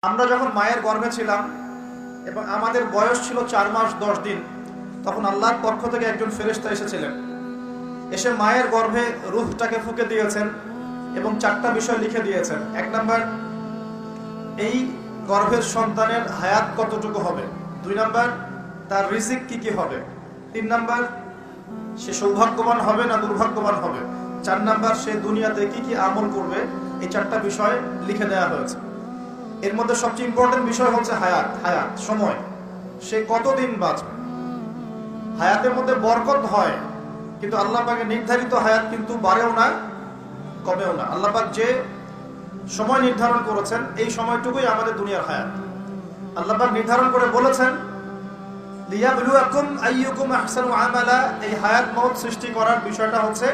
আমরা যখন মায়ের গর্ভে ছিলাম এবং আমাদের বয়স ছিল 4 মাস 10 দিন, তখন আল্লাহর পক্ষ থেকে একজন ফেরেশতা এসেছিলেন। এসে মায়ের গর্ভে রূহটাকে ফুঁকে দিয়েছেন এবং 4টা বিষয় লিখে দিয়েছেন। 1 নাম্বার, এই গর্ভের সন্তানের হায়াত কতটুকু হবে। 2 নাম্বার, তার রিজিক কি কি হবে। 3 নাম্বার, সে সৌভাগ্যবান হবে না দুর্ভাগ্যবান হবে। 4 নাম্বার, সে দুনিয়াতে কি কি আমল করবে। এই 4টা বিষয় লিখে দেওয়া হয়েছে। এর মধ্যে সবচেয়ে ইম্পর্টেন্ট বিষয় হচ্ছে হায়াত সময়, সে কতদিন বাঁচবে। হায়াতের মধ্যে বরকত হয়, কিন্তু আল্লাহ পাকের নির্ধারিত হায়াত কিন্তু বাড়েও না কমেও না। আল্লাহ পাক যে সময় নির্ধারণ করেছেন এই সময়টুকুই আমাদের দুনিয়ার হায়াত। আল্লাহ পাক নির্ধারণ করে বলেছেন লিয়াবলুয়াকুম আইয়ুকুম আহসানু আমালা। এই হায়াত মওত সৃষ্টি করার বিষয়টা হচ্ছে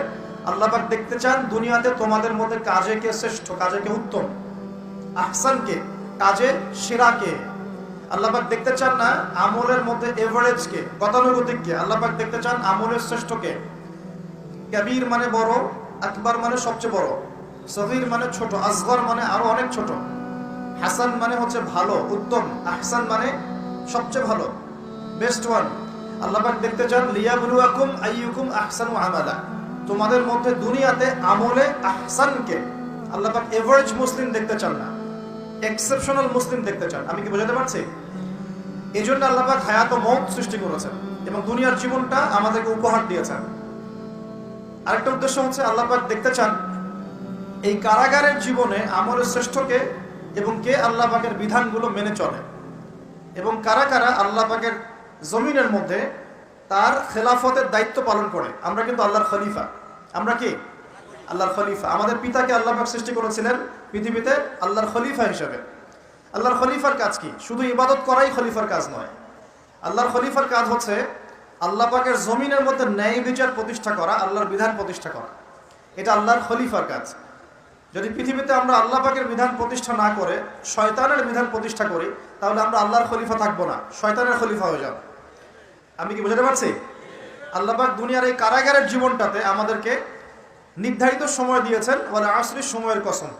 আল্লাহ পাক দেখতে চান দুনিয়াতে তোমাদের মধ্যে কাজে কে শ্রেষ্ঠ, কাজে কে উত্তম, আহসান কে, কাজে সেরা কে। আল্লাহ পাক দেখতে চান না আমলের মধ্যে এভারেজ কে, গতানুগতিক কে। আল্লাহ পাক দেখতে চান আমলের শ্রেষ্ঠ কে। কাবীর মানে বড়, আকবার মানে সবচেয়ে বড়, সগীর মানে ছোট, আসগর মানে আরো অনেক ছোট, হাসান মানে হচ্ছে ভালো উত্তম, আহসান মানে সবচেয়ে ভালো, বেস্ট ওয়ান। আল্লাহ পাক দেখতে চান লিয়াবলুয়াকুম আইয়ুকুম আহসানু আমালা, তোমাদের মধ্যে দুনিয়াতে আমলে আহসান কে। আল্লাহ পাক এভারেজ মুসলিম দেখতে চান না, এক্সেপশনাল মুসলিম দেখতে চান। আমি কি বোঝাতে পারছি? এই জন্য আল্লাহ পাক হায়াত ও মওত সৃষ্টি করেছেন এবং দুনিয়ার জীবনটা আমাদেরকে উপহার দিয়েছেন। আরেকটা উদ্দেশ্য হচ্ছে আল্লাহ পাক দেখতে চান এই কারাগারের জীবনে আমলের শ্রেষ্ঠকে এবং কে আল্লাহ পাকের বিধানগুলো মেনে চলে, এবং কারা কারা আল্লাহ পাকের জমিনের মধ্যে তার খেলাফতের দায়িত্ব পালন করে। আমরা কিন্তু আল্লাহর খলিফা। আমরা কি আল্লাহর খলিফা। আমাদের পিতাকে আল্লাহ পাক সৃষ্টি করেছিলেন পৃথিবীতে আল্লাহর খলিফা হিসেবে। আল্লাহর খলিফার কাজ কি? শুধু ইবাদত করাই খলিফার কাজ নয়। আল্লাহর খলিফার কাজ হচ্ছে আল্লাহ পাকের জমিনের মধ্যে ন্যায় বিচার প্রতিষ্ঠা করা, আল্লাহর বিধান প্রতিষ্ঠা করা। এটা আল্লাহর খলিফার কাজ। যদি পৃথিবীতে আমরা আল্লাহ পাকের বিধান প্রতিষ্ঠা না করে শয়তানের বিধান প্রতিষ্ঠা করি, তাহলে আমরা আল্লাহর খলিফা থাকবো না, শয়তানের খলিফা হয়ে যাব। আমি কি বুঝাতে পারছি? আল্লাহ পাক দুনিয়ার এই কারাগারের জীবনটাতে আমাদেরকে নির্ধারিত সময় দিয়েছেন, ওয়াল আসরির সময়ের কসম।